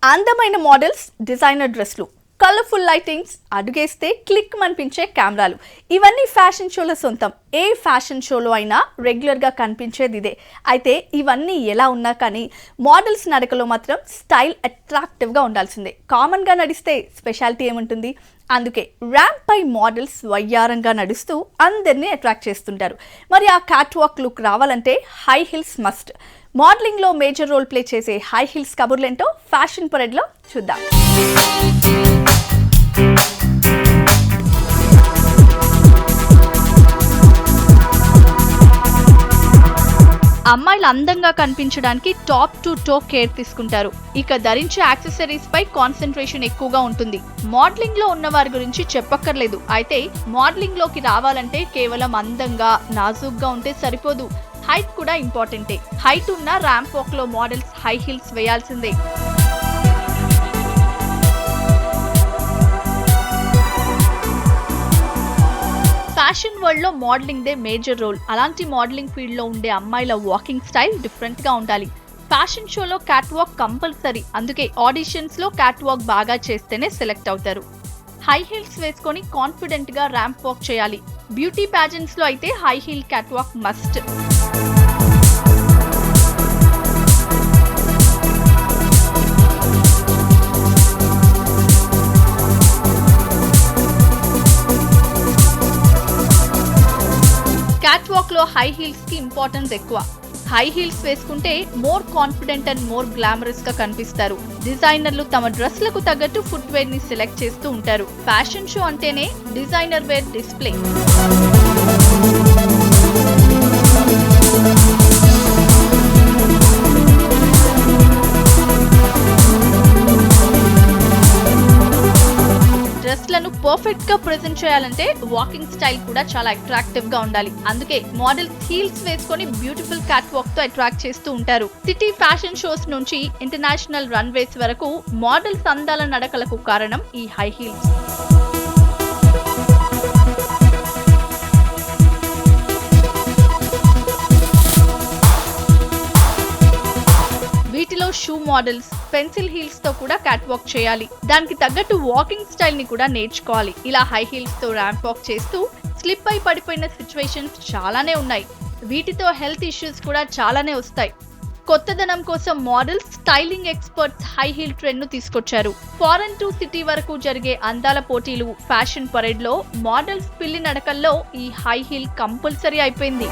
అందమైన models, designer డ్రెస్లు, colourful lightings, అడుగేస్తే click అనిపించే కెమెరాలు, ఇవన్నీ ఫ్యాషన్ షోల సొంతం. ఏ ఫ్యాషన్ షోలో అయినా రెగ్యులర్గా కనిపించేది ఇదే. అయితే ఇవన్నీ ఎలా ఉన్నా కానీ మోడల్స్ నడకలో మాత్రం స్టైల్ అట్రాక్టివ్గా ఉండాల్సిందే. కామన్గా నడిస్తే స్పెషాలిటీ ఏముంటుంది? అందుకే ర్యాంప్ పై మోడల్స్ వయ్యారంగా నడుస్తూ అందరినీ అట్రాక్ట్ చేస్తుంటారు. మరి ఆ క్యాట్ వాక్ లుక్ రావాలంటే హై హిల్స్ మస్ట్. మోడలింగ్లో మేజర్ రోల్ ప్లే చేసే హై హిల్స్ కబుర్లేంటో ఫ్యాషన్ పరేడ్లో చూద్దాం. అమ్మాయిలు అందంగా కనిపించడానికి టాప్ టు టో కేర్ తీసుకుంటారు. ఇక ధరించే యాక్సెసరీస్ పై కాన్సన్ట్రేషన్ ఎక్కువగా ఉంటుంది. మోడలింగ్ లో ఉన్న వారి గురించి చెప్పక్కర్లేదు. అయితే మోడలింగ్ లోకి రావాలంటే కేవలం అందంగా, నాజూగ్గా ఉంటే సరిపోదు. హైట్ కూడా ఇంపార్టెంటే. హైట్ ఉన్న ర్యాంప్ వాక్ లో మోడల్స్ హై హీల్స్ వేయాల్సిందే. ఫ్యాషన్ వరల్డ్ లో మోడలింగ్ దే మేజర్ రోల్. అలాంటి మోడలింగ్ ఫీల్డ్ లో ఉండే అమ్మాయిల వాకింగ్ స్టైల్ డిఫరెంట్ గా ఉండాలి. ఫ్యాషన్ షోలో క్యాట్ వాక్ కంపల్సరీ. అందుకే ఆడిషన్స్ లో క్యాట్ వాక్ బాగా చేస్తేనే సెలెక్ట్ అవుతారు. హై హీల్స్ వేసుకొని కాన్ఫిడెంట్ గా ర్యాంప్ వాక్ చేయాలి. బ్యూటీ ప్యాజెంట్స్ లో అయితే high heel catwalk must. Catwalk లో హై హీల్స్ కి ఇంపార్టెన్స్ ఎక్కువ. హై హీల్స్ వేసుకుంటే more confident and more glamorous గా కనిపిస్తారు. డిజైనర్లు తమ డ్రెస్లకు తగ్గట్టు ఫుట్ వేర్ ని సెలెక్ట్ చేస్తూ ఉంటారు. ఫ్యాషన్ షో అంటేనే డిజైనర్ వేర్ డిస్ప్లే. డ్రెస్లను పర్ఫెక్ట్ గా ప్రెజెంట్ చేయాలంటే వాకింగ్ స్టైల్ కూడా చాలా అట్రాక్టివ్ గా ఉండాలి. అందుకే మోడల్స్ హీల్స్ వేసుకొని బ్యూటిఫుల్ క్యాట్ వాక్ తో అట్రాక్ట్ చేస్తూ ఉంటారు. సిటీ ఫ్యాషన్ షోస్ నుంచి ఇంటర్నేషనల్ రన్వేస్ వరకు మోడల్స్ అందాల నడకలకు కారణం ఈ హై హీల్స్. వీటిలో షూ మోడల్స్ పెన్సిల్ హీల్స్ తో కూడా క్యాట్ వాక్ చేయాలి. దానికి తగ్గట్టు వాకింగ్ స్టైల్ ని కూడా నేర్చుకోవాలి. ఇలా హై హీల్స్ తో ర్యాంప్ వాక్ చేస్తూ స్లిప్ అయి పడిపోయిన సిచ్యువేషన్స్ చాలానే ఉన్నాయి. వీటితో హెల్త్ ఇష్యూస్ కూడా చాలానే వస్తాయి. కొత్తదనం కోసం models, styling experts high heel trend ను తీసుకొచ్చారు. ఫారెన్ టు సిటీ వరకు జరిగే అందాల పోటీలు, ఫ్యాషన్ పరేడ్ లో మోడల్స్ పిల్లి నడకల్లో ఈ హై హీల్ కంపల్సరీ అయిపోయింది.